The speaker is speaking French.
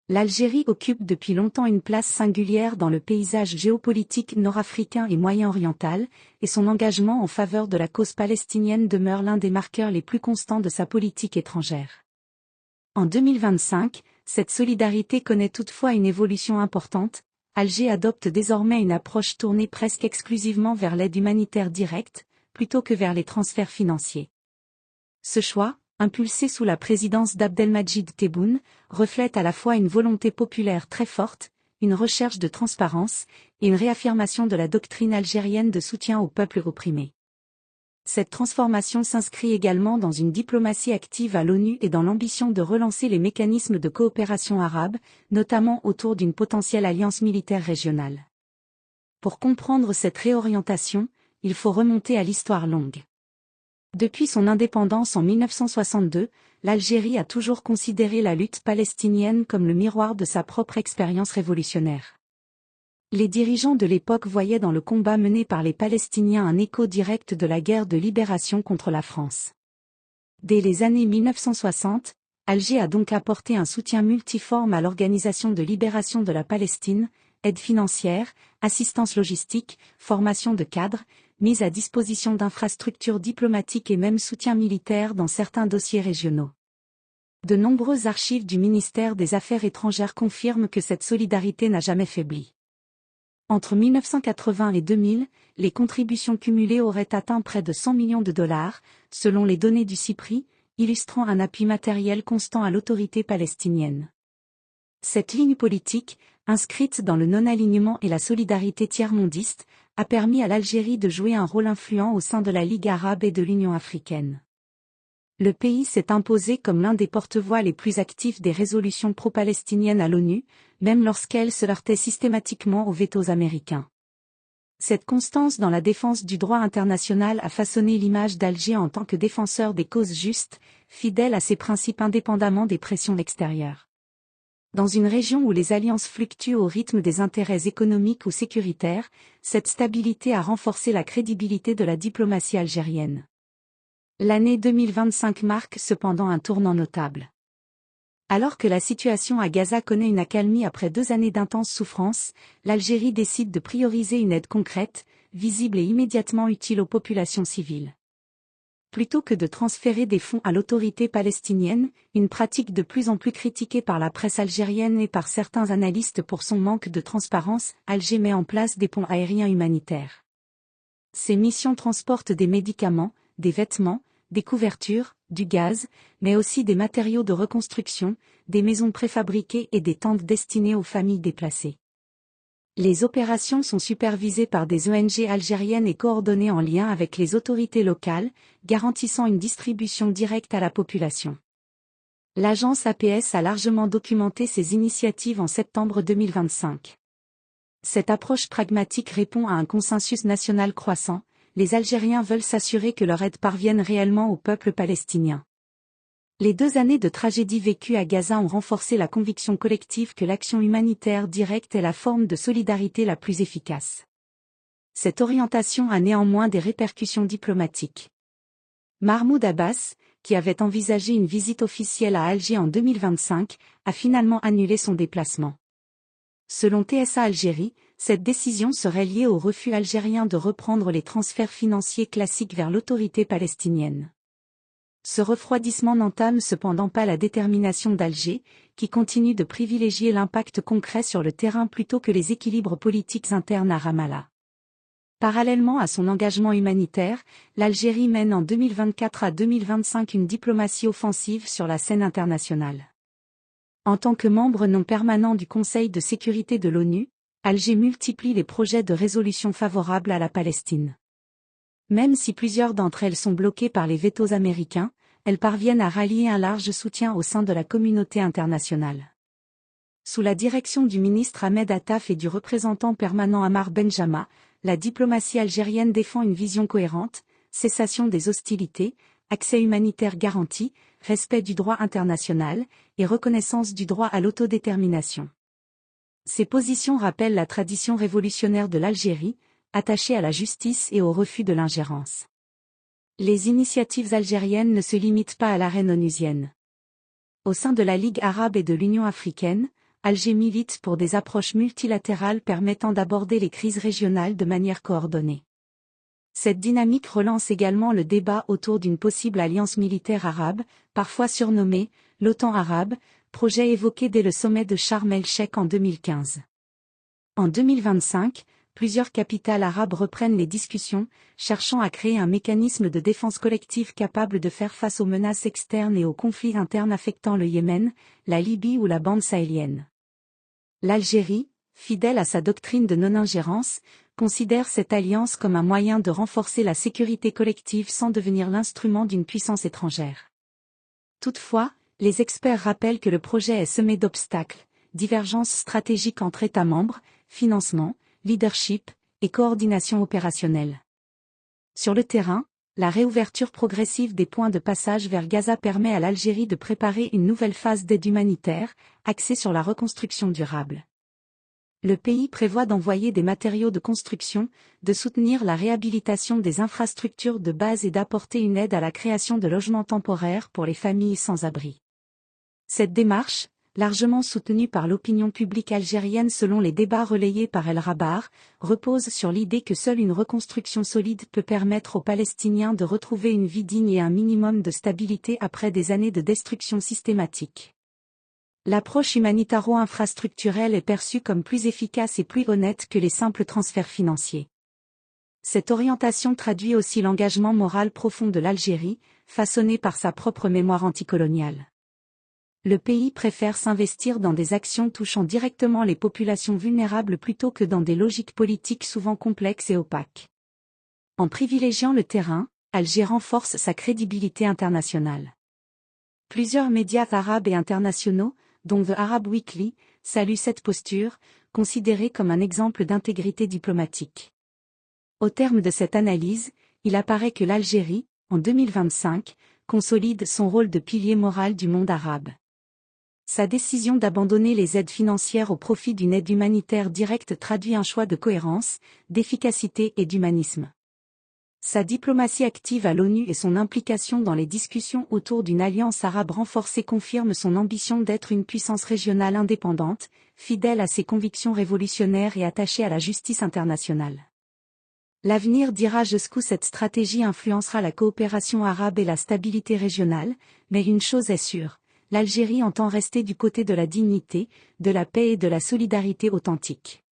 L'Algérie occupe depuis longtemps une place singulière dans le paysage géopolitique nord-africain et moyen-oriental, et son engagement en faveur de la cause palestinienne demeure l'un des marqueurs les plus constants de sa politique étrangère. En 2025, cette solidarité connaît toutefois une évolution importante. Alger adopte désormais une approche tournée presque exclusivement vers l'aide humanitaire directe, plutôt que vers les transferts financiers. Ce choix, impulsé sous la présidence d'Abdelmadjid Tebboune, reflète à la fois une volonté populaire très forte, une recherche de transparence, et une réaffirmation de la doctrine algérienne de soutien au peuple opprimé. Cette transformation s'inscrit également dans une diplomatie active à l'ONU et dans l'ambition de relancer les mécanismes de coopération arabe, notamment autour d'une potentielle alliance militaire régionale. Pour comprendre cette réorientation, il faut remonter à l'histoire longue. Depuis son indépendance en 1962, l'Algérie a toujours considéré la lutte palestinienne comme le miroir de sa propre expérience révolutionnaire. Les dirigeants de l'époque voyaient dans le combat mené par les Palestiniens un écho direct de la guerre de libération contre la France. Dès les années 1960, Alger a donc apporté un soutien multiforme à l'Organisation de libération de la Palestine, aide financière, assistance logistique, formation de cadres, mise à disposition d'infrastructures diplomatiques et même soutien militaire dans certains dossiers régionaux. De nombreuses archives du ministère des Affaires étrangères confirment que cette solidarité n'a jamais faibli. Entre 1980 et 2000, les contributions cumulées auraient atteint près de 100 millions de dollars, selon les données du CIPRI, illustrant un appui matériel constant à l'autorité palestinienne. Cette ligne politique, inscrite dans le non-alignement et la solidarité tiers-mondiste, a permis à l'Algérie de jouer un rôle influent au sein de la Ligue arabe et de l'Union africaine. Le pays s'est imposé comme l'un des porte-voix les plus actifs des résolutions pro-palestiniennes à l'ONU, même lorsqu'elles se heurtaient systématiquement aux vétos américains. Cette constance dans la défense du droit international a façonné l'image d'Alger en tant que défenseur des causes justes, fidèle à ses principes indépendamment des pressions extérieures. Dans une région où les alliances fluctuent au rythme des intérêts économiques ou sécuritaires, cette stabilité a renforcé la crédibilité de la diplomatie algérienne. L'année 2025 marque cependant un tournant notable. Alors que la situation à Gaza connaît une accalmie après 2 années d'intenses souffrances, l'Algérie décide de prioriser une aide concrète, visible et immédiatement utile aux populations civiles. Plutôt que de transférer des fonds à l'autorité palestinienne, une pratique de plus en plus critiquée par la presse algérienne et par certains analystes pour son manque de transparence, Alger met en place des ponts aériens humanitaires. Ces missions transportent des médicaments, des vêtements, des couvertures, du gaz, mais aussi des matériaux de reconstruction, des maisons préfabriquées et des tentes destinées aux familles déplacées. Les opérations sont supervisées par des ONG algériennes et coordonnées en lien avec les autorités locales, garantissant une distribution directe à la population. L'agence APS a largement documenté ces initiatives en septembre 2025. Cette approche pragmatique répond à un consensus national croissant. Les Algériens veulent s'assurer que leur aide parvienne réellement au peuple palestinien. Les 2 années de tragédie vécues à Gaza ont renforcé la conviction collective que l'action humanitaire directe est la forme de solidarité la plus efficace. Cette orientation a néanmoins des répercussions diplomatiques. Mahmoud Abbas, qui avait envisagé une visite officielle à Alger en 2025, a finalement annulé son déplacement. Selon TSA Algérie, cette décision serait liée au refus algérien de reprendre les transferts financiers classiques vers l'autorité palestinienne. Ce refroidissement n'entame cependant pas la détermination d'Alger, qui continue de privilégier l'impact concret sur le terrain plutôt que les équilibres politiques internes à Ramallah. Parallèlement à son engagement humanitaire, l'Algérie mène en 2024 à 2025 une diplomatie offensive sur la scène internationale. En tant que membre non permanent du Conseil de sécurité de l'ONU, Alger multiplie les projets de résolution favorables à la Palestine. Même si plusieurs d'entre elles sont bloquées par les vétos américains, elles parviennent à rallier un large soutien au sein de la communauté internationale. Sous la direction du ministre Ahmed Attaf et du représentant permanent Ammar Benjama, la diplomatie algérienne défend une vision cohérente, cessation des hostilités, accès humanitaire garanti, respect du droit international, et reconnaissance du droit à l'autodétermination. Ces positions rappellent la tradition révolutionnaire de l'Algérie, attachée à la justice et au refus de l'ingérence. Les initiatives algériennes ne se limitent pas à l'arène onusienne. Au sein de la Ligue arabe et de l'Union africaine, Alger milite pour des approches multilatérales permettant d'aborder les crises régionales de manière coordonnée. Cette dynamique relance également le débat autour d'une possible alliance militaire arabe, parfois surnommée l'OTAN arabe, projet évoqué dès le sommet de Sharm el-Sheikh en 2015. En 2025, plusieurs capitales arabes reprennent les discussions, cherchant à créer un mécanisme de défense collective capable de faire face aux menaces externes et aux conflits internes affectant le Yémen, la Libye ou la bande sahélienne. L'Algérie, fidèle à sa doctrine de non-ingérence, considère cette alliance comme un moyen de renforcer la sécurité collective sans devenir l'instrument d'une puissance étrangère. Toutefois, les experts rappellent que le projet est semé d'obstacles, divergences stratégiques entre États membres, financement, leadership et coordination opérationnelle. Sur le terrain, la réouverture progressive des points de passage vers Gaza permet à l'Algérie de préparer une nouvelle phase d'aide humanitaire, axée sur la reconstruction durable. Le pays prévoit d'envoyer des matériaux de construction, de soutenir la réhabilitation des infrastructures de base et d'apporter une aide à la création de logements temporaires pour les familles sans abri. Cette démarche, largement soutenue par l'opinion publique algérienne selon les débats relayés par El Rabar, repose sur l'idée que seule une reconstruction solide peut permettre aux Palestiniens de retrouver une vie digne et un minimum de stabilité après des années de destruction systématique. L'approche humanitaro-infrastructurelle est perçue comme plus efficace et plus honnête que les simples transferts financiers. Cette orientation traduit aussi l'engagement moral profond de l'Algérie, façonné par sa propre mémoire anticoloniale. Le pays préfère s'investir dans des actions touchant directement les populations vulnérables plutôt que dans des logiques politiques souvent complexes et opaques. En privilégiant le terrain, Alger renforce sa crédibilité internationale. Plusieurs médias arabes et internationaux, dont The Arab Weekly, saluent cette posture, considérée comme un exemple d'intégrité diplomatique. Au terme de cette analyse, il apparaît que l'Algérie, en 2025, consolide son rôle de pilier moral du monde arabe. Sa décision d'abandonner les aides financières au profit d'une aide humanitaire directe traduit un choix de cohérence, d'efficacité et d'humanisme. Sa diplomatie active à l'ONU et son implication dans les discussions autour d'une alliance arabe renforcée confirment son ambition d'être une puissance régionale indépendante, fidèle à ses convictions révolutionnaires et attachée à la justice internationale. L'avenir dira jusqu'où cette stratégie influencera la coopération arabe et la stabilité régionale, mais une chose est sûre, l'Algérie entend rester du côté de la dignité, de la paix et de la solidarité authentique.